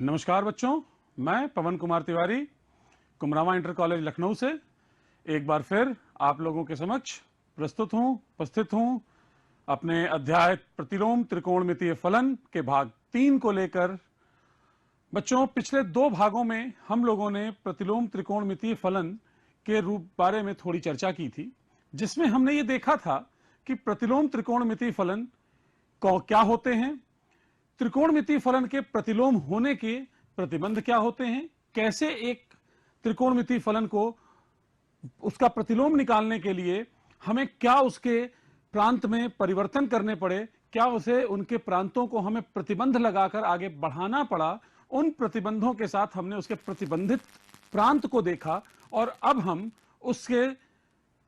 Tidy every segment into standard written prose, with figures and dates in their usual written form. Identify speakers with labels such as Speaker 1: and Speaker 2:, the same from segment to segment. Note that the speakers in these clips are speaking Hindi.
Speaker 1: नमस्कार बच्चों, मैं पवन कुमार तिवारी कुमरावा इंटर कॉलेज लखनऊ से एक बार फिर आप लोगों के समक्ष उपस्थित हूं अपने अध्याय प्रतिलोम त्रिकोणमितीय फलन के भाग 3 को लेकर। बच्चों, पिछले 2 भागों में हम लोगों ने प्रतिलोम त्रिकोणमितीय फलन के रूप बारे में थोड़ी चर्चा की थी, जिसमें हमने ये देखा था कि प्रतिलोम त्रिकोणमितीय फलन क्या होते हैं, त्रिकोणमितीय फलन के प्रतिलोम होने के प्रतिबंध क्या होते हैं, कैसे एक त्रिकोणमितीय फलन को उसका प्रतिलोम निकालने के लिए हमें क्या उसके प्रांत में परिवर्तन करने पड़े, क्या उसे उनके प्रांतों को हमें प्रतिबंध लगाकर आगे बढ़ाना पड़ा। उन प्रतिबंधों के साथ हमने उसके प्रतिबंधित प्रांत को देखा और अब हम उसके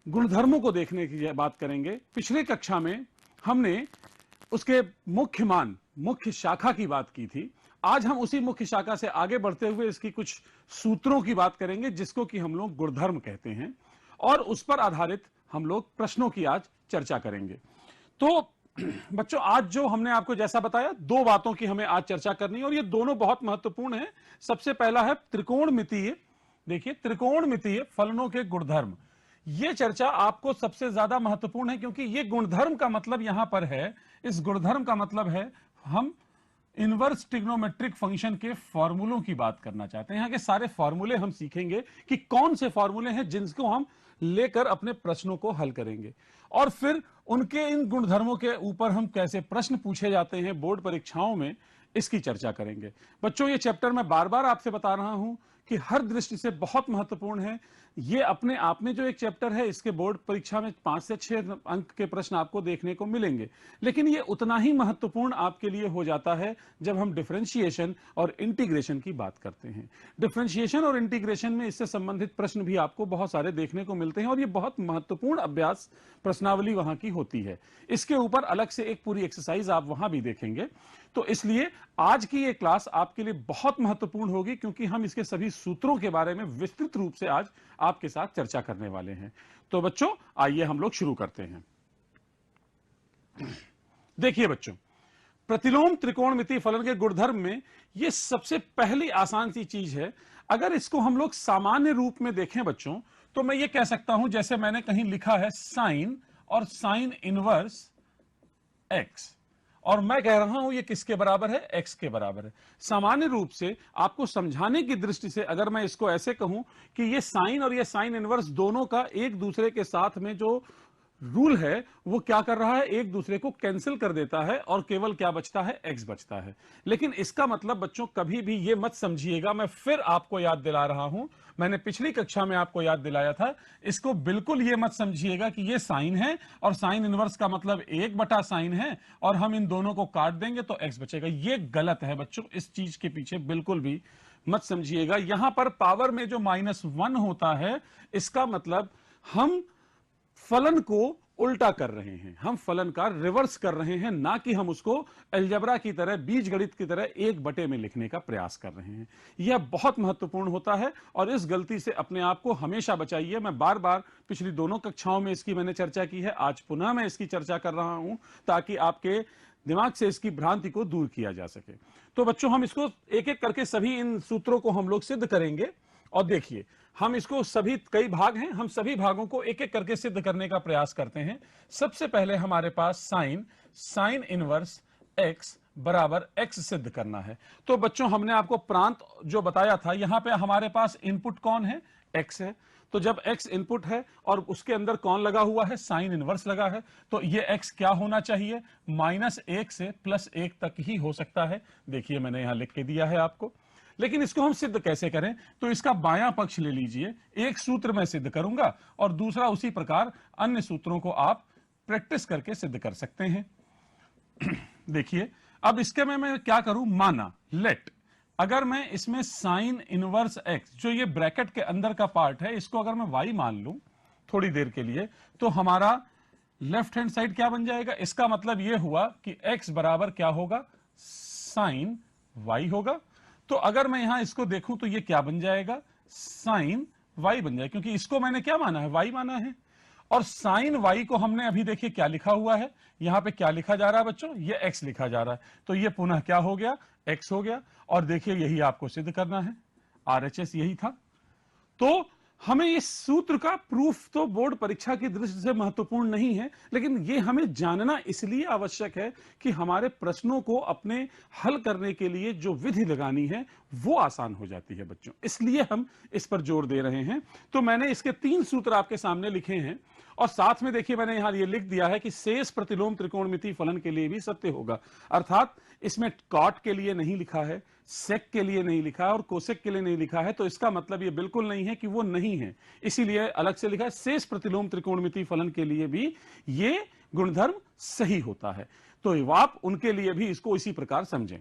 Speaker 1: गुणधर्मों को देखने की बात करेंगे। पिछली कक्षा में हमने उसके मुख्य मान, मुख्य शाखा की बात की थी। आज हम उसी मुख्य शाखा से आगे बढ़ते हुए इसकी कुछ सूत्रों की बात करेंगे, जिसको कि हम लोग गुणधर्म कहते हैं, और उस पर आधारित हम लोग प्रश्नों की आज चर्चा करेंगे। तो बच्चों, आज जो हमने आपको जैसा बताया, 2 बातों की हमें आज चर्चा करनी है और ये दोनों बहुत महत्वपूर्ण है। सबसे पहला है त्रिकोणमितीय, देखिए त्रिकोणमितीय फलनों के गुणधर्म। यह चर्चा आपको सबसे ज्यादा महत्वपूर्ण है, क्योंकि यह गुणधर्म का मतलब यहां पर है, इस गुणधर्म का मतलब है हम इनवर्स ट्रिग्नोमेट्रिक फंक्शन के फॉर्मूलों की बात करना चाहते हैं। यहां के सारे फॉर्मूले हम सीखेंगे कि कौन से फॉर्मूले हैं जिनको हम लेकर अपने प्रश्नों को हल करेंगे, और फिर उनके इन गुणधर्मों के ऊपर हम कैसे प्रश्न पूछे जाते हैं बोर्ड परीक्षाओं में, इसकी चर्चा करेंगे। बच्चों, ये चैप्टर मैं बार बार आपसे बता रहा हूं कि हर दृष्टि से बहुत महत्वपूर्ण है। ये अपने आप में जो एक चैप्टर है, इसके बोर्ड परीक्षा में 5 से 6 अंक के प्रश्न आपको देखने को मिलेंगे, लेकिन ये उतना ही महत्वपूर्ण आपके लिए हो जाता है जब हम डिफरेंशिएशन और इंटीग्रेशन की बात करते हैं। डिफरेंशिएशन और इंटीग्रेशन में इससे संबंधित प्रश्न भी आपको बहुत सारे देखने को मिलते हैं और ये बहुत महत्वपूर्ण अभ्यास प्रश्नावली वहां की होती है। इसके ऊपर अलग से एक पूरी एक्सरसाइज आप वहां भी देखेंगे। तो इसलिए आज की ये क्लास आपके लिए बहुत महत्वपूर्ण होगी, क्योंकि हम इसके सभी सूत्रों के बारे में विस्तृत रूप से आज आपके साथ चर्चा करने वाले हैं। तो बच्चों, आइए हम लोग शुरू करते हैं। देखिए बच्चों, प्रतिलोम त्रिकोणमितीय फलन के गुणधर्म में यह सबसे पहली आसान सी चीज है। अगर इसको हम लोग सामान्य रूप में देखें बच्चों, तो मैं ये कह सकता हूं, जैसे मैंने कहीं लिखा है साइन और साइन इनवर्स एक्स, और मैं कह रहा हूं ये किसके बराबर है, एक्स के बराबर है। सामान्य रूप से आपको समझाने की दृष्टि से अगर मैं इसको ऐसे कहूं कि ये साइन और ये साइन इनवर्स दोनों का एक दूसरे के साथ में जो रूल है वो क्या कर रहा है, एक दूसरे को कैंसिल कर देता है और केवल क्या बचता है, एक्स बचता है। लेकिन इसका मतलब बच्चों कभी भी ये मत समझिएगा, मैं फिर आपको याद दिला रहा हूं, मैंने पिछली कक्षा में आपको याद दिलाया था, इसको बिल्कुल ये मत समझिएगा कि ये साइन है और साइन इनवर्स का मतलब 1/साइन है और हम इन दोनों को काट देंगे तो एक्स बचेगा। ये गलत है बच्चों, इस चीज के पीछे बिल्कुल भी मत समझिएगा। यहां पर पावर में जो -1 होता है, इसका मतलब हम फलन को उल्टा कर रहे हैं, हम फलन का रिवर्स कर रहे हैं, ना कि हम उसको अलजेब्रा की तरह, बीजगणित की तरह 1/में में लिखने का प्रयास कर रहे हैं। यह बहुत महत्वपूर्ण होता है और इस गलती से अपने आप को हमेशा बचाइए। मैं बार बार पिछली दोनों कक्षाओं में इसकी मैंने चर्चा की है, आज पुनः मैं इसकी चर्चा कर रहा हूं ताकि आपके दिमाग से इसकी भ्रांति को दूर किया जा सके। तो बच्चों, हम इसको एक एक करके सभी इन सूत्रों को हम लोग सिद्ध करेंगे, और देखिए हम इसको सभी, कई भाग हैं, हम सभी भागों को एक एक करके सिद्ध करने का प्रयास करते हैं। सबसे पहले हमारे पास साइन इनवर्स एक्स बराबर एक्स सिद्ध करना है। तो बच्चों, हमने आपको प्रांत जो बताया था, यहां पे हमारे पास इनपुट कौन है, एक्स है। तो जब एक्स इनपुट है और उसके अंदर कौन लगा हुआ है, साइन इनवर्स लगा है, तो ये एक्स क्या होना चाहिए, -1 से +1 तक ही हो सकता है। देखिए मैंने यहां लिख के दिया है आपको। लेकिन इसको हम सिद्ध कैसे करें, तो इसका बायां पक्ष ले लीजिए, एक सूत्र मैं सिद्ध करूंगा और दूसरा उसी प्रकार अन्य सूत्रों को आप प्रैक्टिस करके सिद्ध कर सकते हैं। देखिए अब इसके में मैं क्या करूं, माना लेट, अगर मैं इसमें साइन इनवर्स एक्स, जो ये ब्रैकेट के अंदर का पार्ट है, इसको अगर मैं वाई मान लूं थोड़ी देर के लिए, तो हमारा लेफ्ट हैंड साइड क्या बन जाएगा, इसका मतलब यह हुआ कि एक्स बराबर क्या होगा, साइन वाई होगा। तो अगर मैं यहां इसको देखूं तो ये क्या बन जाएगा, साइन वाई बन जाएगा, क्योंकि इसको मैंने क्या माना है, वाई माना है। और साइन वाई को हमने अभी देखिए क्या लिखा हुआ है, यहां पे क्या लिखा जा रहा है बच्चों, ये एक्स लिखा जा रहा है, तो ये पुनः क्या हो गया, एक्स हो गया। और देखिए यही आपको सिद्ध करना है, आरएचएस यही था। तो हमें इस सूत्र का प्रूफ तो बोर्ड परीक्षा की दृष्टि से महत्वपूर्ण नहीं है, लेकिन यह हमें जानना इसलिए आवश्यक है कि हमारे प्रश्नों को अपने हल करने के लिए जो विधि लगानी है वो आसान हो जाती है बच्चों, इसलिए हम इस पर जोर दे रहे हैं। तो मैंने इसके 3 सूत्र आपके सामने लिखे हैं और साथ में देखिए मैंने यहां ये लिख दिया है कि शेष प्रतिलोम त्रिकोणमिति फलन के लिए भी सत्य होगा। अर्थात इसमें कॉट के लिए नहीं लिखा है, सेक के लिए नहीं लिखा है और कोसेक के लिए नहीं लिखा है, तो इसका मतलब ये बिल्कुल नहीं है कि वो नहीं है, इसीलिए अलग से लिखा है। शेष प्रतिलोम त्रिकोणमिति फलन के लिए भी ये गुणधर्म सही होता है, तो आप उनके लिए भी इसको इसी प्रकार समझें।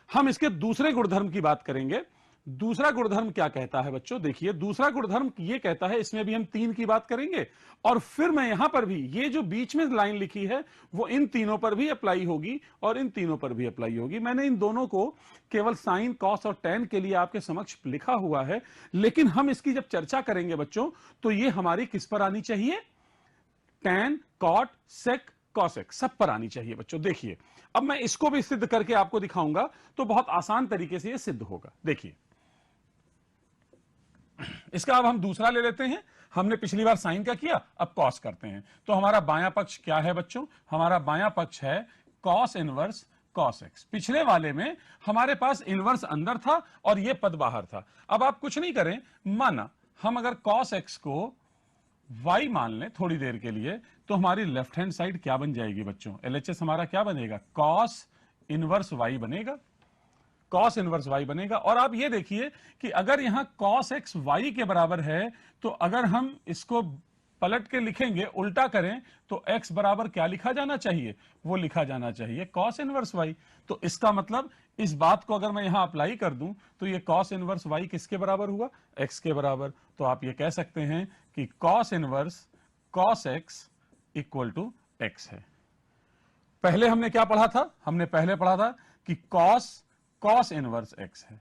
Speaker 1: हम इसके दूसरे गुणधर्म की बात करेंगे। दूसरा गुणधर्म क्या कहता है बच्चों, देखिए दूसरा गुणधर्म ये कहता है, इसमें भी हम 3 की बात करेंगे और फिर मैं यहां पर भी ये जो बीच में लाइन लिखी है वो इन तीनों पर भी अप्लाई होगी और इन तीनों पर भी अप्लाई होगी। मैंने इन दोनों को केवल साइन, कॉस और टैन के लिए आपके समक्ष लिखा हुआ है, लेकिन हम इसकी जब चर्चा करेंगे बच्चों तो ये हमारी किस पर आनी चाहिए, टैन, कॉट, सेक, कॉसेक सब पर आनी चाहिए बच्चों। देखिए अब मैं इसको भी सिद्ध करके आपको दिखाऊंगा, तो बहुत आसान तरीके से यह सिद्ध होगा। देखिए इसका अब हम दूसरा ले लेते हैं। हमने पिछली बार साइन का किया, अब कॉस करते हैं। तो हमारा बायां पक्ष क्या है बच्चों, हमारा बायां पक्ष है कॉस इनवर्स कॉस एक्स। पिछले वाले में हमारे पास इनवर्स अंदर था और यह पद बाहर था। अब आप कुछ नहीं करें, माना हम अगर कॉस एक्स को y मान लें थोड़ी देर के लिए, तो हमारी लेफ्ट हैंड साइड क्या बन जाएगी बच्चों, एलएचएस हमारा क्या बनेगा, कॉस इनवर्स y बनेगा, कॉस इनवर्स y बनेगा। और आप ये देखिए कि अगर यहां कॉस एक्स y के बराबर है, तो अगर हम इसको पलट के लिखेंगे, उल्टा करें, तो x बराबर क्या लिखा जाना चाहिए, वो लिखा जाना चाहिए कॉस इनवर्स y। तो इसका मतलब इस बात को अगर मैं यहां अप्लाई कर दूं, तो ये कॉस इनवर्स y किसके बराबर हुआ, x के बराबर। तो आप ये कह सकते हैं कि cos inverse cos X equal to X है। पहले हमने क्या पढ़ा था, हमने पहले पढ़ा था कि कॉस कॉस इनवर्स एक्स है।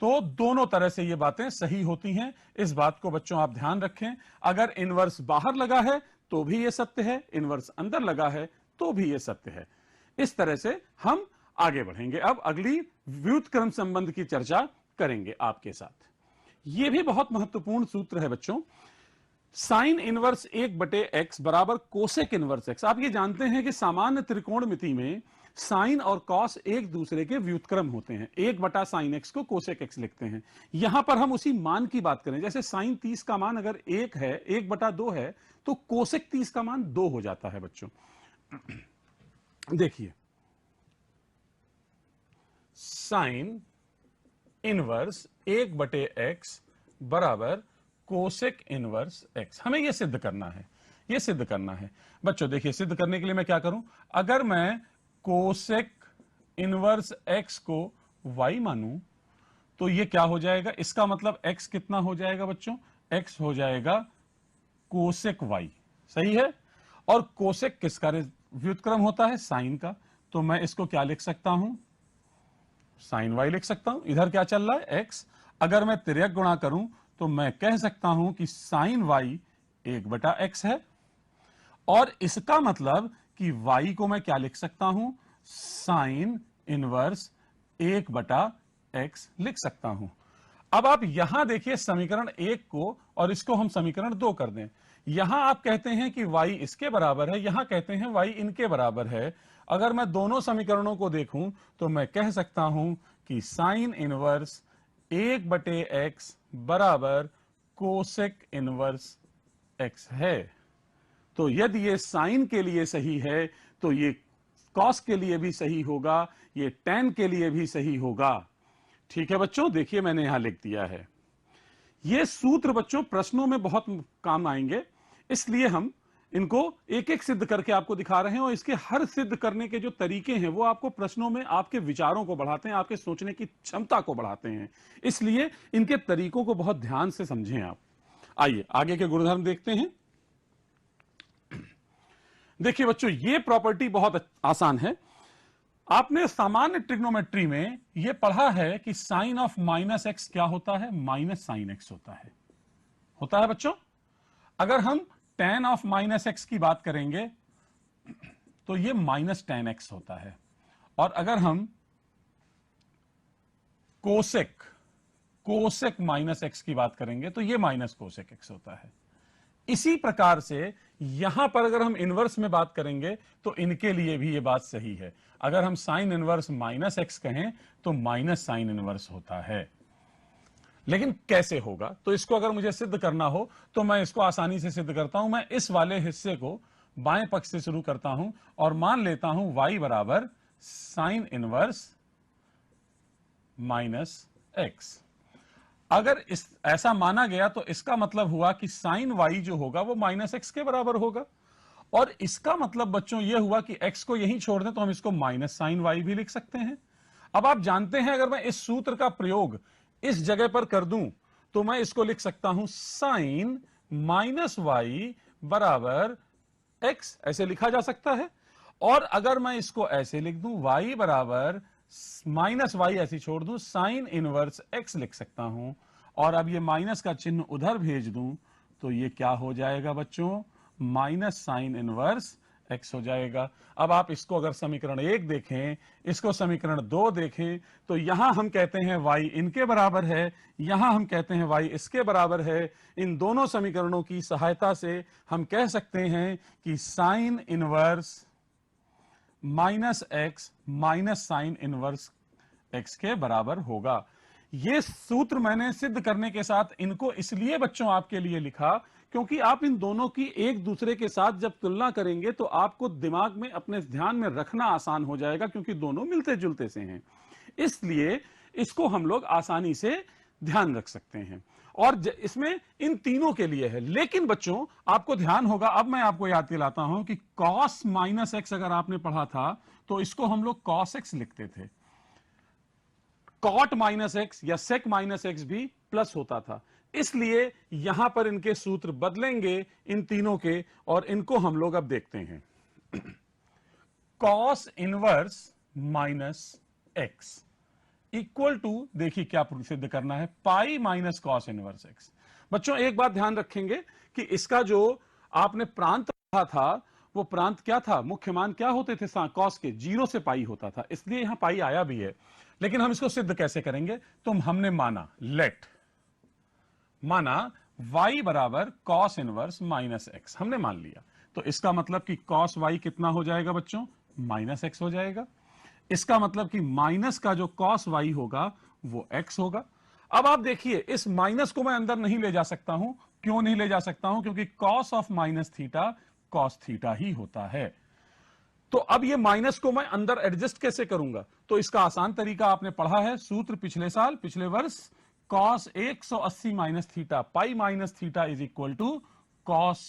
Speaker 1: तो दोनों तरह से ये बातें सही होती हैं, इस बात को बच्चों आप ध्यान रखें। अगर इनवर्स बाहर लगा है तो भी ये सत्य है, इनवर्स अंदर लगा है तो भी ये सत्य है। इस तरह से हम आगे बढ़ेंगे। अब अगली व्युत्क्रम संबंध की चर्चा करेंगे आपके साथ। यह भी बहुत महत्वपूर्ण सूत्र है बच्चों, साइन इनवर्स 1/x बराबर कोसेक इनवर्स x। आप ये जानते हैं कि सामान्य त्रिकोणमिति में साइन और कॉस एक दूसरे के व्युत्क्रम होते हैं, 1/sin x को कोसेक x लिखते हैं। यहां पर हम उसी मान की बात करें, जैसे साइन 30 का मान अगर 1 है, 1/2 है, तो कोसेक 30 का मान 2 हो जाता है बच्चों। देखिए साइन इनवर्स 1/x बराबर कोसेक इनवर्स x, हमें यह सिद्ध करना है, यह सिद्ध करना है बच्चों। देखिए सिद्ध करने के लिए मैं क्या करूं, अगर मैं कोसेक इनवर्स x को y मानूं, तो यह क्या हो जाएगा, इसका मतलब x कितना हो जाएगा बच्चों, x हो जाएगा कोसेक y, सही है। और कोसेक किसका व्युत्क्रम होता है, साइन का, तो मैं इसको क्या लिख सकता हूं, साइन y लिख सकता हूं। इधर क्या चल रहा है, x। अगर मैं तिर्यक गुणा करूं तो मैं कह सकता हूं कि साइन y 1/x है, और इसका मतलब कि y को मैं क्या लिख सकता हूं, साइन इनवर्स 1/x लिख सकता हूं। अब आप यहां देखिए समीकरण 1 को, और इसको हम समीकरण 2 कर दें। यहां आप कहते हैं कि y इसके बराबर है, यहां कहते हैं y इनके बराबर है। अगर मैं दोनों समीकरणों को देखूं तो मैं कह सकता हूं कि साइन इनवर्स 1/x बराबर कोसेक इनवर्स x है। तो यदि ये साइन के लिए सही है तो ये कॉस के लिए भी सही होगा, ये टैन के लिए भी सही होगा। ठीक है बच्चों, देखिए मैंने यहां लिख दिया है। ये सूत्र बच्चों प्रश्नों में बहुत काम आएंगे, इसलिए हम इनको एक एक सिद्ध करके आपको दिखा रहे हैं, और इसके हर सिद्ध करने के जो तरीके हैं वो आपको प्रश्नों में आपके विचारों को बढ़ाते हैं, आपके सोचने की क्षमता को बढ़ाते हैं। इसलिए इनके तरीकों को बहुत ध्यान से समझें आप। आइए आगे के गुणधर्म देखते हैं। देखिए बच्चों ये प्रॉपर्टी बहुत आसान है। आपने सामान्य ट्रिग्नोमेट्री में यह पढ़ा है कि साइन ऑफ -x क्या होता है, -sin x होता है बच्चों। अगर हम tan ऑफ माइनस एक्स की बात करेंगे तो ये माइनस tan x होता है, और अगर हम कोसेक माइनस एक्स की बात करेंगे तो ये माइनस कोसेक एक्स होता है। इसी प्रकार से यहां पर अगर हम इनवर्स में बात करेंगे तो इनके लिए भी ये बात सही है। अगर हम साइन इनवर्स माइनस एक्स कहें तो माइनस साइन इनवर्स होता है। लेकिन कैसे होगा, तो इसको अगर मुझे सिद्ध करना हो तो मैं इसको आसानी से सिद्ध करता हूं। मैं इस वाले हिस्से को बाएं पक्ष से शुरू करता हूं और मान लेता हूं y बराबर साइन इनवर्स माइनस एक्स। अगर ऐसा माना गया तो इसका मतलब हुआ कि साइन y जो होगा वो माइनस एक्स के बराबर होगा, और इसका मतलब बच्चों ये हुआ कि x को यहीं छोड़ दें तो हम इसको माइनस साइन y भी लिख सकते हैं। अब आप जानते हैं अगर मैं इस सूत्र का प्रयोग इस जगह पर कर दूं तो मैं इसको लिख सकता हूं साइन माइनस y बराबर x, ऐसे लिखा जा सकता है। और अगर मैं इसको ऐसे लिख दूं y बराबर माइनस y ऐसे छोड़ दूं साइन इनवर्स x लिख सकता हूं, और अब ये माइनस का चिन्ह उधर भेज दूं तो ये क्या हो जाएगा बच्चों, माइनस साइन इनवर्स x हो जाएगा। अब आप इसको अगर समीकरण 1 देखें, इसको समीकरण 2 देखें, तो यहां हम कहते हैं y इनके बराबर है, यहां हम कहते हैं y इसके बराबर है। इन दोनों समीकरणों की सहायता से हम कह सकते हैं कि sine inverse minus x minus sine inverse x के बराबर होगा। यह सूत्र मैंने सिद्ध करने के साथ इनको इसलिए बच्चों आपके लिए लिखा क्योंकि आप इन दोनों की एक दूसरे के साथ जब तुलना करेंगे तो आपको दिमाग में अपने ध्यान में रखना आसान हो जाएगा, क्योंकि दोनों मिलते जुलते से हैं। इसलिए इसको हम लोग आसानी से ध्यान रख सकते हैं, और इसमें इन तीनों के लिए है। लेकिन बच्चों आपको ध्यान होगा, अब मैं आपको याद दिलाता हूं कि cos माइनस एक्स अगर आपने पढ़ा था तो इसको हम लोग cos x लिखते थे। cot माइनस एक्स या sec माइनस एक्स भी प्लस होता था। इसलिए यहां पर इनके सूत्र बदलेंगे इन तीनों के, और इनको हम लोग अब देखते हैं। cos inverse minus X equal to, देखिए क्या सिद्ध करना है, pi minus cos inverse X. बच्चों एक बात ध्यान रखेंगे कि इसका जो आपने प्रांत पढ़ा था वो प्रांत क्या था, मुख्य मान क्या होते थे कॉस के, 0 से पाई होता था, इसलिए यहां पाई आया भी है। लेकिन हम इसको सिद्ध कैसे करेंगे, तो हमने माना y बराबर कॉस इनवर्स माइनस एक्स, हमने मान लिया। तो इसका मतलब कि कॉस y कितना हो जाएगा बच्चों, माइनस एक्स हो जाएगा। इसका मतलब कि माइनस का जो कॉस y होगा वो x होगा। अब आप देखिए इस माइनस को मैं अंदर नहीं ले जा सकता हूं। क्यों नहीं ले जा सकता हूं, क्योंकि cos of minus theta cos theta ही होता है। तो अब ये माइनस को मैं अंदर एडजस्ट कैसे करूंगा, तो इसका आसान तरीका आपने पढ़ा है, सूत्र पिछले साल पिछले वर्ष, cos 180 minus theta pi minus theta is equal to cos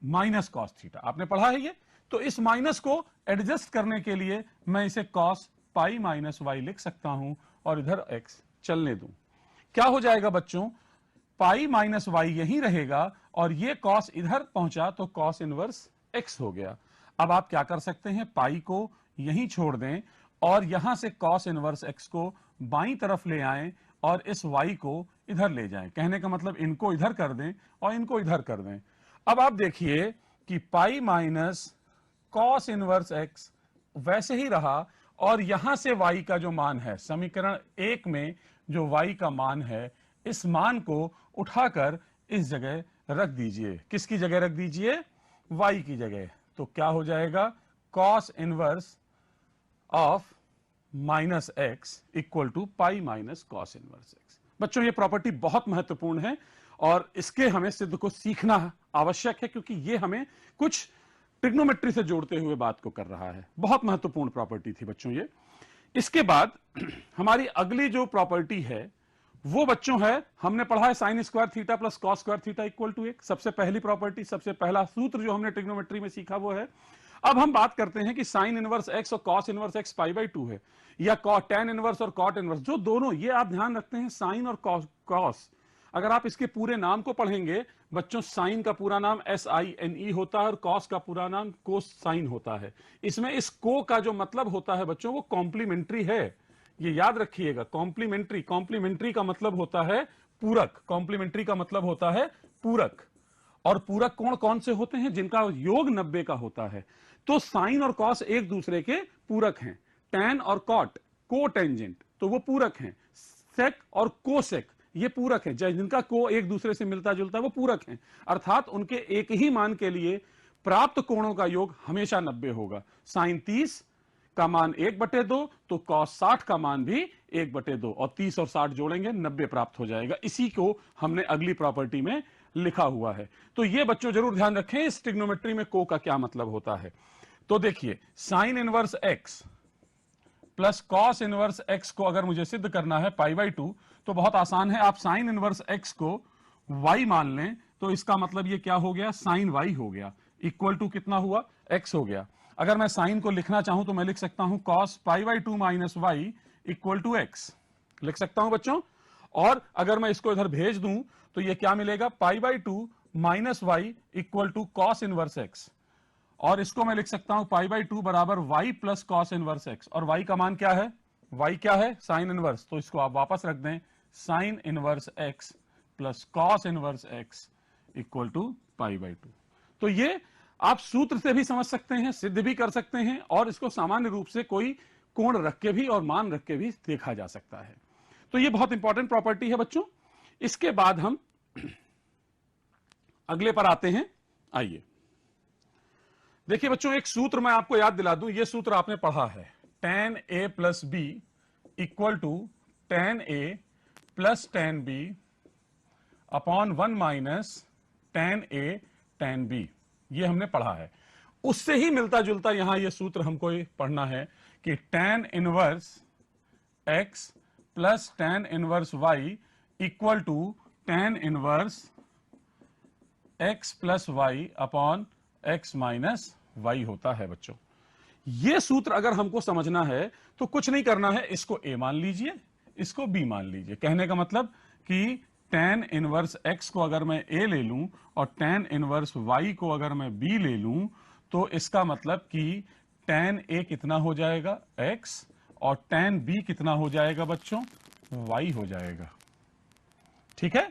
Speaker 1: minus cos theta, आपने पढ़ा है ये। तो इस माइनस को एडजस्ट करने के लिए मैं इसे कॉस पाई माइनस वाई लिख सकता हूं और इधर एक्स चलने दूं। क्या हो जाएगा बच्चों, पाई माइनस वाई यहीं रहेगा और ये कॉस इधर पहुंचा तो कॉस इनवर्स एक्स हो गया। अब आप क्या कर सकते हैं, पाई को यहीं छोड़ दें और यहां से कॉस इनवर्स एक्स को बाईं तरफ ले आएं और इस वाई को इधर ले जाएं। कहने का मतलब इनको इधर कर दें और इनको इधर कर दें। अब आप देखिए कि पाई माइनस कॉस इनवर्स एक्स वैसे ही रहा, और यहां से y का जो मान है समीकरण 1 में जो y का मान है, इस मान को उठाकर इस जगह रख दीजिए। किसकी जगह रख दीजिए, y की जगह। तो क्या हो जाएगा, cos inverse of minus X equal to pi minus cos inverse X. बच्चों ये प्रॉपर्टी बहुत महत्वपूर्ण है और इसके हमें सिद्ध को सीखना आवश्यक है, क्योंकि ये हमें कुछ ट्रिग्नोमेट्री से जोड़ते हुए बात को कर रहा है। बहुत महत्वपूर्ण प्रॉपर्टी थी बच्चों ये। इसके बाद हमारी अगली जो प्रॉपर्टी है वो बच्चों है, हमने पढ़ा है sine square theta plus cos square theta equal to 1। सबसे पहली प्रॉपर्टी, सबसे पहला सूत्र जो हमने ट्रिग्नोमेट्री में सीखा वो है। अब हम बात करते हैं कि साइन इनवर्स एक्स और cos inverse x pi by 2 है, या टेन इनवर्स और कॉट इनवर्स, जो दोनों, ये आप ध्यान रखते हैं साइन और कॉस। अगर आप इसके पूरे नाम को पढ़ेंगे बच्चों, साइन का पूरा नाम SINE होता है और कॉस का पूरा नाम कोस साइन होता है। इसमें इस को का जो मतलब होता है बच्चों वो कॉम्प्लीमेंट्री है, ये याद रखिएगा। कॉम्प्लीमेंट्री का मतलब होता है पूरक, कॉम्प्लीमेंट्री का मतलब होता है पूरक। और पूरक कोण कौन से होते हैं? जिनका योग 90 का होता है। तो साइन और कॉस एक दूसरे के पूरक हैं। टैन और कॉट को टेंजेंट, तो वो पूरक हैं। सेक और कोसेक ये पूरक हैं, जिनका को एक दूसरे से मिलता जुलता है वो पूरक हैं। अर्थात उनके एक ही मान के लिए प्राप्त कोणों का योग हमेशा 90 होगा। साइन 30 का मान 1/2, तो कॉस 60 का मान भी 1/2, और 30 और 60 जोड़ेंगे 90 प्राप्त हो जाएगा। इसी को हमने अगली प्रॉपर्टी में लिखा हुआ है। तो ये बच्चों जरूर ध्यान रखें, इस ट्रिग्नोमेट्री में को का क्या मतलब होता है। तो देखिए, sine inverse x plus cos inverse x को अगर मुझे सिद्ध करना है π/2, तो बहुत आसान है। आप साइन इनवर्स एक्स को y मान लें, तो इसका मतलब ये क्या हो गया? साइन y हो गया, इक्वल टू कितना हुआ? x हो गया। अगर मैं साइन को लिखना चाहूं तो मैं लिख सकता हूं cos π/2 minus y equal to x, लिख सकता हूं बच्चों। और अगर मैं इसको इधर भेज दूं तो ये क्या मिलेगा? π/2 minus y equal to cos inverse x, और इसको मैं लिख सकता हूं π/2 बराबर y plus cos inverse x, और y का मान क्या है? y क्या है? साइन इनवर्स, तो इसको आप वापस रख दें, sine inverse x plus cos inverse x equal to π/2। तो ये आप सूत्र से भी समझ सकते हैं, सिद्ध भी कर सकते हैं, और इसको सामान्य रूप से कोई कोण रख के भी और मान रख के भी देखा जा सकता है। तो ये बहुत इंपॉर्टेंट प्रॉपर्टी है बच्चों। इसके बाद हम अगले पर आते हैं। आइए देखिए बच्चों, एक सूत्र मैं आपको याद दिला दूं, यह सूत्र आपने पढ़ा है, tan a plus B equal to tan a प्लस tan b upon 1 minus tan a tan b, ये हमने पढ़ा है। उससे ही मिलता जुलता यहां यह सूत्र हमको पढ़ना है कि tan inverse x plus tan inverse y equal to tan inverse x plus y upon x minus y होता है बच्चों। यह सूत्र अगर हमको समझना है तो कुछ नहीं करना है, इसको a मान लीजिए, इसको b मान लीजिए। कहने का मतलब कि tan इनवर्स x को अगर मैं a ले लूं और tan इनवर्स y को अगर मैं b ले लूं, तो इसका मतलब कि tan a कितना हो जाएगा? x, और tan b कितना हो जाएगा बच्चों? y हो जाएगा। ठीक है।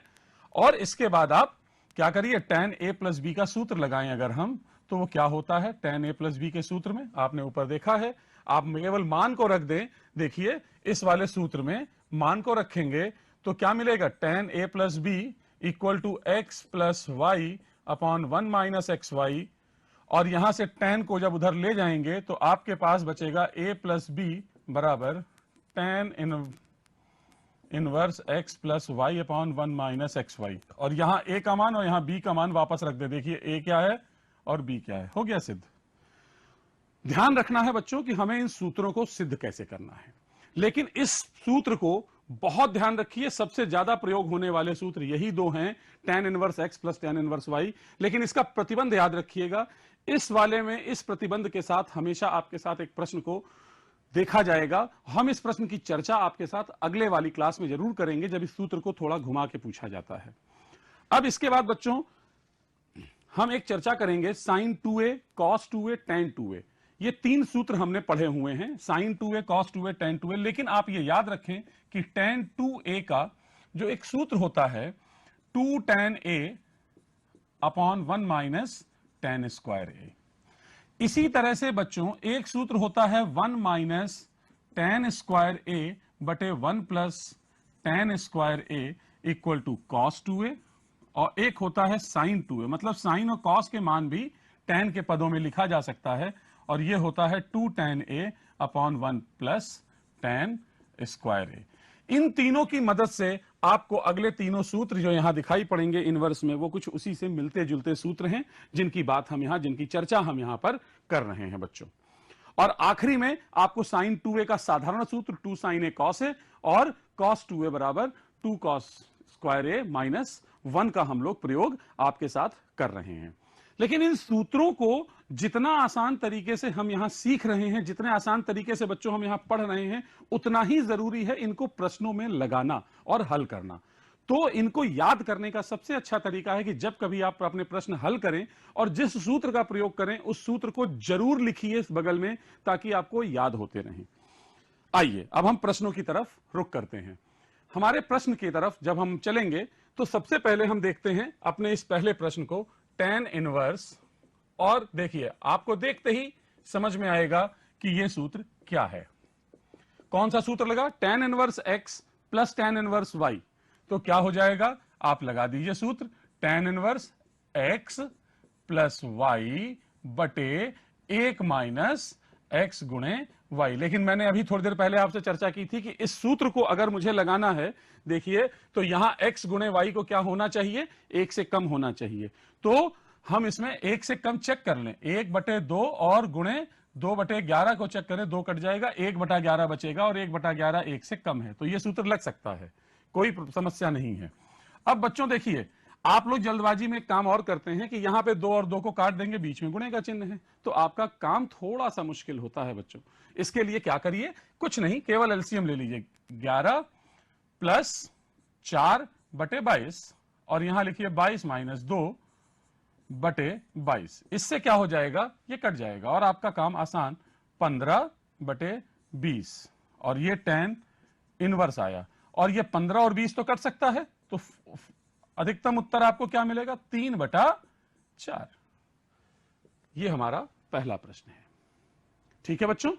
Speaker 1: और इसके बाद आप क्या करिए, tan a प्लस b का सूत्र लगाएं अगर हम, तो वो क्या होता है? tan a प्लस b के सूत्र में आपने ऊपर देखा है, आप केवल मान को रख दें। देखिए इस वाले सूत्र में मान को रखेंगे तो क्या मिलेगा? tan a plus b equal to x plus y upon 1 minus X Y, और यहां से tan को जब उधर ले जाएंगे तो आपके पास बचेगा a प्लस b बराबर tan inverse x plus y upon 1 minus X Y, और यहां a का मान और यहां b का मान वापस रख दे। देखिए a क्या है और b क्या है, हो गया सिद्ध। ध्यान रखना है बच्चों कि हमें इन सूत्रों को सिद्ध कैसे करना है, लेकिन इस सूत्र को बहुत ध्यान रखिए, सबसे ज्यादा प्रयोग होने वाले सूत्र यही दो हैं, tan inverse x plus tan inverse y। लेकिन इसका प्रतिबंध याद रखिएगा, इस वाले में इस प्रतिबंध के साथ हमेशा आपके साथ एक प्रश्न को देखा जाएगा। हम इस प्रश्न की चर्चा आपके साथ अगले वाली क्लास में जरूर करेंगे, जब इस सूत्र को थोड़ा घुमा के पूछा जाता है। अब इसके बाद बच्चों हम एक चर्चा करेंगे sin 2a cos 2a tan 2a। ये तीन सूत्र हमने पढ़े हुए हैं, sin 2a cos 2a tan 2a। लेकिन आप ये याद रखें कि tan 2a का जो एक सूत्र होता है 2 tan a upon 1 minus tan square a। इसी तरह से बच्चों एक सूत्र होता है 1 माइनस tan स्क्वायर a बटे 1 plus tan square a equal to cos 2a, और एक होता है sin 2a, मतलब sin और cos के मान भी tan के पदों में लिखा जा सकता है, और यह होता है 2 tan a upon 1 plus tan square a। इन तीनों की मदद से आपको अगले तीनों सूत्र जो यहां दिखाई पड़ेंगे इनवर्स में, वो कुछ उसी से मिलते जुलते सूत्र हैं, जिनकी बात हम यहां, जिनकी चर्चा हम यहां पर कर रहे हैं बच्चों। और आखिरी में आपको sin 2a का साधारण सूत्र 2 sin a cos a और cos 2a बराबर 2 cos स्क्वायर a माइनस 1 का हम लोग प्रयोग आपके साथ कर रहे हैं। लेकिन इन सूत्रों को जितना आसान तरीके से हम यहां सीख रहे हैं, जितने आसान तरीके से बच्चों हम यहां पढ़ रहे हैं, उतना ही जरूरी है इनको प्रश्नों में लगाना और हल करना। तो इनको याद करने का सबसे अच्छा तरीका है कि जब कभी आप अपने प्रश्न हल करें और जिस सूत्र का प्रयोग करें उस सूत्र को जरूर लिखिए इस बगल में, ताकि आपको याद होते रहें। आइए अब हम प्रश्नों की तरफ रुख करते हैं। हमारे प्रश्न की तरफ जब हम चलेंगे तो सबसे पहले हम देखते हैं अपने इस पहले प्रश्न को tan इनवर्स, और देखिए आपको देखते ही समझ में आएगा कि यह सूत्र क्या है। कौन सा सूत्र लगा? tan inverse x plus tan inverse y। तो क्या हो जाएगा? आप लगा दीजिए सूत्र, tan inverse x plus y बटे 1 माइनस x गुणे y। लेकिन मैंने अभी थोड़ी देर पहले आपसे चर्चा की थी कि इस सूत्र को अगर मुझे लगाना है, देखिए, तो यहां x गुणे y को क्या होना चाहिए? 1 से कम होना चाहिए। तो हम इसमें 1 से कम चेक कर लें, 1/2 और गुणे 2/11 को चेक करें, 2 कट जाएगा, 1/11 बचेगा और 1/11 1 से कम है। तो यह सूत्र लग सकता है, कोई समस्या नहीं है। अब बच्चों देखिए, आप लोग जल्दबाजी में एक काम और करते हैं कि यहां पे 2 और 2 को काट देंगे, बीच में गुणे का चिन्ह है, तो आपका काम थोड़ा सा मुश्किल होता है बच्चों। इसके लिए क्या करिए, कुछ नहीं, केवल एलसीएम ले लीजिए, 11 प्लस 4/22 और यहां लिखिए 22 माइनस 2/22। इससे क्या हो जाएगा? ये कट जाएगा और आपका काम आसान, 15/20 और ये tan इनवर्स आया। और ये 15 और 20 तो कट सकता है, तो अधिकतम उत्तर आपको क्या मिलेगा? 3/4। ये हमारा पहला प्रश्न है। ठीक है बच्चों,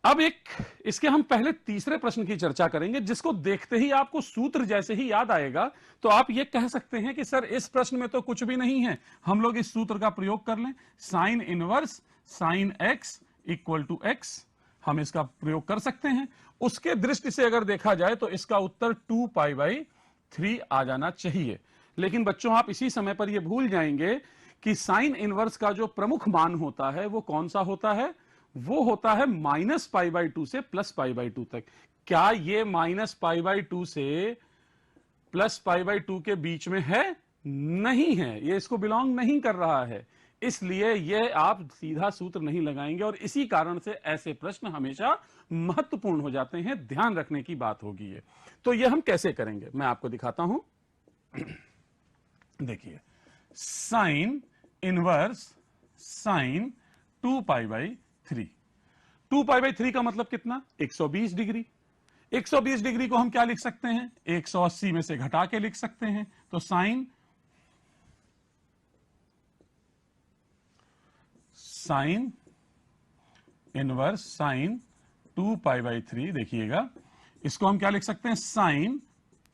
Speaker 1: अब इसके हम पहले तीसरे प्रश्न की चर्चा करेंगे, जिसको देखते ही आपको सूत्र जैसे ही याद आएगा तो आप ये कह सकते हैं कि सर इस प्रश्न में तो कुछ भी नहीं है, हम लोग इस सूत्र का प्रयोग कर लें, sine inverse sine x equal to x। हम इसका प्रयोग कर सकते हैं। उसके दृष्टि से अगर देखा जाए तो इसका उत्तर 2π/3 आ जाना चाहिए। लेकिन बच्चों आप इसी समय पर यह भूल जाएंगे कि साइन इनवर्स का जो प्रमुख मान होता है वो कौन सा होता है? वो होता है -π/2 से +π/2 तक। क्या ये -π/2 से +π/2 के बीच में है? नहीं है, ये इसको बिलोंग नहीं कर रहा है। इसलिए ये आप सीधा सूत्र नहीं लगाएंगे और इसी कारण से ऐसे प्रश्न हमेशा महत्वपूर्ण हो जाते हैं, ध्यान रखने की बात होगी ये। तो ये हम कैसे करेंगे मैं आपको दिखाता हूं। देखिए, साइन इनवर्स साइन 2π/3। 2π/3 का मतलब कितना? 120 डिग्री। 120 डिग्री को हम क्या लिख सकते हैं? 180 में से घटा के लिख सकते हैं। तो साइन इनवर्स साइन 2π/3, देखिएगा इसको हम क्या लिख सकते हैं? साइन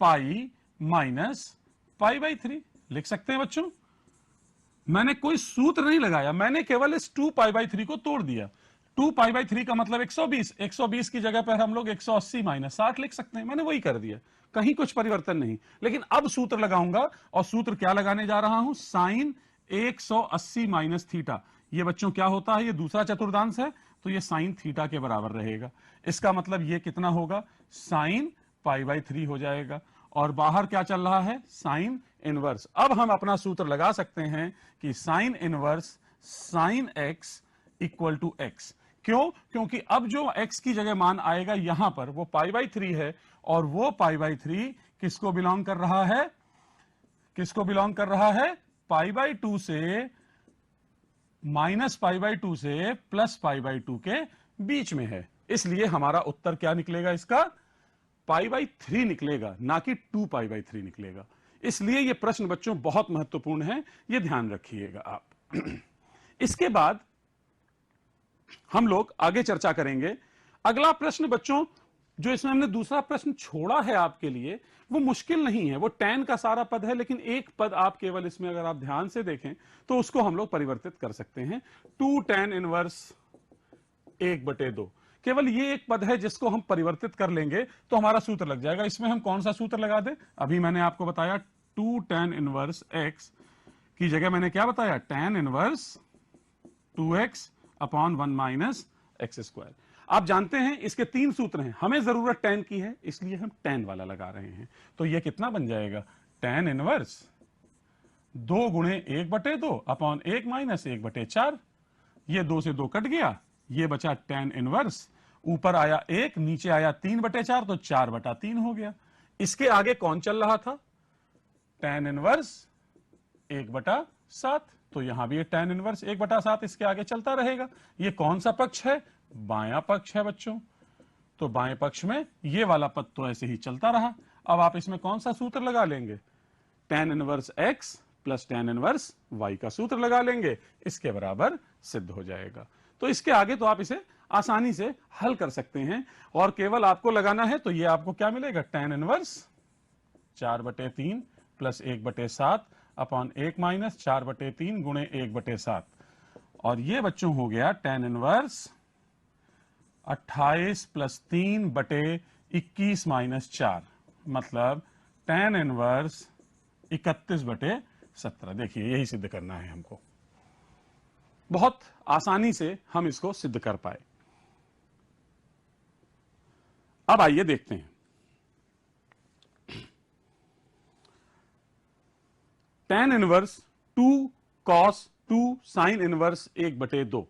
Speaker 1: पाई माइनस π/3 लिख सकते हैं बच्चों। मैंने कोई सूत्र नहीं लगाया, मैंने केवल इस 2π/3 को तोड़ दिया। 2π/3 का मतलब 120, 120 की जगह पर हम लोग 180 माइनस 60 लिख सकते हैं। मैंने वही कर दिया, कहीं कुछ परिवर्तन नहीं। लेकिन अब सूत्र लगाऊंगा, और सूत्र क्या लगाने जा रहा हूं? Sine 180 minus theta. ये बच्चों क्या होता है? ये दूसरा चतुर्थांश है, तो ये साइन थीटा के बराबर रहेगा। इसका मतलब ये कितना होगा? साइन π/3 हो जाएगा। और बाहर क्या चल रहा है? Sine inverse. अब हम अपना सूत्र लगा सकते हैं कि sine inverse sine x equal to x। क्यों? क्योंकि अब जो x की जगह मान आएगा यहां पर वो π/3 है, और वो π/3 किसको बिलोंग कर रहा है? किसको बिलोंग कर रहा है? π/2 से -π/2 से +π/2 के बीच में है। इसलिए हमारा उत्तर क्या निकलेगा? इसका π/3 निकलेगा, ना कि 2π/3 निकलेगा। इसलिए यह प्रश्न बच्चों बहुत महत्वपूर्ण है, यह ध्यान रखिएगा आप। इसके बाद हम लोग आगे चर्चा करेंगे। अगला प्रश्न बच्चों, जो इसमें हमने दूसरा प्रश्न छोड़ा है आपके लिए, वो मुश्किल नहीं है, वो tan का सारा पद है, लेकिन एक पद आप केवल इसमें अगर आप ध्यान से देखें तो उसको हम लोग परिवर्तित कर सकते हैं। 2 tan इनवर्स 1/2, केवल ये एक पद है जिसको हम परिवर्तित कर लेंगे तो हमारा सूत्र लग जाएगा। इसमें हम कौन सा सूत्र लगा दें? अभी मैंने आपको बताया 2 tan इनवर्स x की जगह मैंने क्या बताया? tan inverse 2x upon 1 minus x²। आप जानते हैं इसके 3 सूत्र हैं, हमें जरूरत tan की है, इसलिए हम tan वाला लगा रहे हैं। तो यह कितना बन जाएगा? tan इनवर्स 2 गुणे 1/2 अपॉन 1 माइनस 1/4। ये 2 से 2 कट गया, ये बचा tan इनवर्स, ऊपर आया 1, नीचे आया 3/4, तो 4/3 हो गया। इसके आगे कौन चल रहा था? tan inverse 1/7। तो यहां भी tan इनवर्स 1/7 इसके आगे चलता रहेगा। ये कौन सा पक्ष है? बायां पक्ष है बच्चों। तो बाएं पक्ष में ये वाला पद तो ऐसे ही चलता रहा। अब आप इसमें कौन सा सूत्र लगा लेंगे? tan inverse x plus tan inverse y का सूत्र लगा लेंगे, इसके बराबर सिद्ध हो जाएगा। तो इसके आगे तो आप इसे आसानी से हल कर सकते हैं और केवल आपको लगाना है तो ये आपको क्या मिलेगा, tan inverse 4/3 plus 1/7 upon 1 minus 4/3 गुणे 1/7 और ये बच्चों हो गया tan इनवर्स 28 प्लस 3/21 माइनस 4 मतलब tan इनवर्स 31/17। देखिए यही सिद्ध करना है हमको, बहुत आसानी से हम इसको सिद्ध कर पाए। अब आइए देखते हैं tan inverse 2 cos 2 sin inverse 1/2,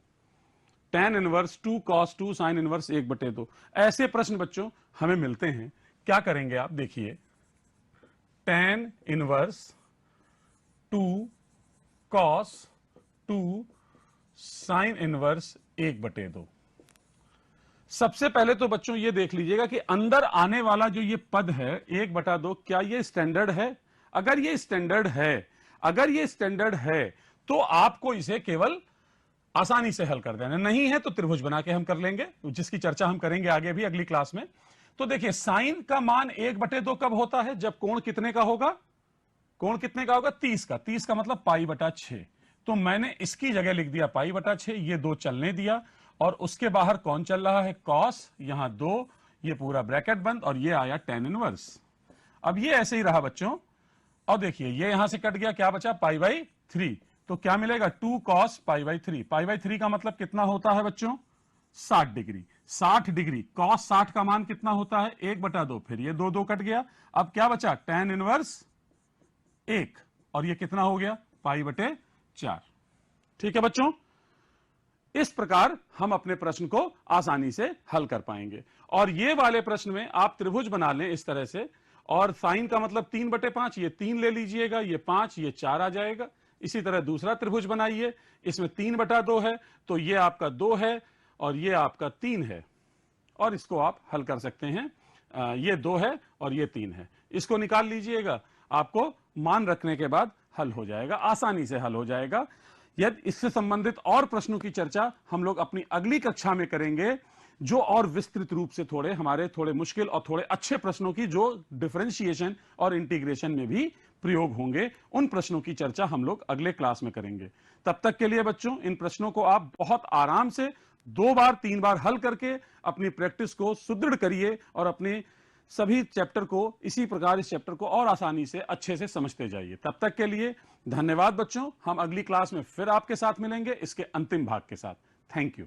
Speaker 1: tan inverse 2 cos 2 sin inverse 1/2। ऐसे प्रश्न बच्चों हमें मिलते हैं, क्या करेंगे आप देखिए, tan inverse 2 cos 2 sin inverse 1/2। सबसे पहले तो बच्चों ये देख लीजिएगा कि अंदर आने वाला जो ये पद है 1/2, क्या ये स्टैंडर्ड है? अगर ये स्टैंडर्ड है तो आपको इसे केवल आसानी से हल कर देना, नहीं है तो त्रिभुज बना के हम कर लेंगे, जिसकी चर्चा हम करेंगे आगे भी अगली क्लास में। तो देखिए साइन का मान 1/2 कब होता है, जब कोण कितने का होगा, कोण कितने का होगा, 30 का। 30 का मतलब π/6। तो मैंने इसकी जगह लिख दिया π/6, ये 2 चलने दिया और उसके बाहर कौन चल रहा है, cos, यहां 2, ये पूरा ब्रैकेट बंद और ये आया tan इनवर्स। अब ये ऐसे ही रहा बच्चों और देखिए ये यहां से कट गया, क्या बचा π/3। तो क्या मिलेगा 2 cos π/3। π/3 का मतलब कितना होता है बच्चों, 60 डिग्री। 60 डिग्री cos 60 का मान कितना होता है, 1/2। फिर ये 2 कट गया, अब क्या बचा tan इनवर्स 1 और ये कितना हो गया π/4। ठीक है बच्चों, इस प्रकार हम अपने प्रश्न को आसानी से हल कर पाएंगे। और ये वाले प्रश्न में आप त्रिभुज बना लें इस तरह से, और साइन का मतलब 3/5, ये 3 ले लीजिएगा, ये 5, ये 4 आ जाएगा। इसी तरह दूसरा त्रिभुज बनाइए, इसमें 3/2 है तो ये आपका 2 है और ये आपका 3 है और इसको आप हल कर सकते हैं। ये 2 है और ये 3 है, इसको निकाल लीजिएगा, आपको मान रखने के बाद हल हो जाएगा, आसानी से हल हो जाएगा। यदि इससे संबंधित और प्रश्नों की चर्चा हम लोग अपनी अगली कक्षा में करेंगे, जो और विस्तृत रूप से थोड़े मुश्किल और थोड़े अच्छे प्रश्नों की जो डिफरेंशिएशन और इंटीग्रेशन में भी प्रयोग होंगे, उन प्रश्नों की चर्चा हम लोग अगले क्लास में करेंगे। तब तक के लिए बच्चों इन प्रश्नों को आप बहुत आराम से 2 बार 3 बार हल करके अपनी प्रैक्टिस को सुदृढ़ करिए और अपने सभी चैप्टर को इसी प्रकार इस चैप्टर को और आसानी से अच्छे से समझते जाइए। तब तक के लिए धन्यवाद बच्चों, हम अगली क्लास में फिर आपके साथ मिलेंगे इसके अंतिम भाग के साथ। Thank you.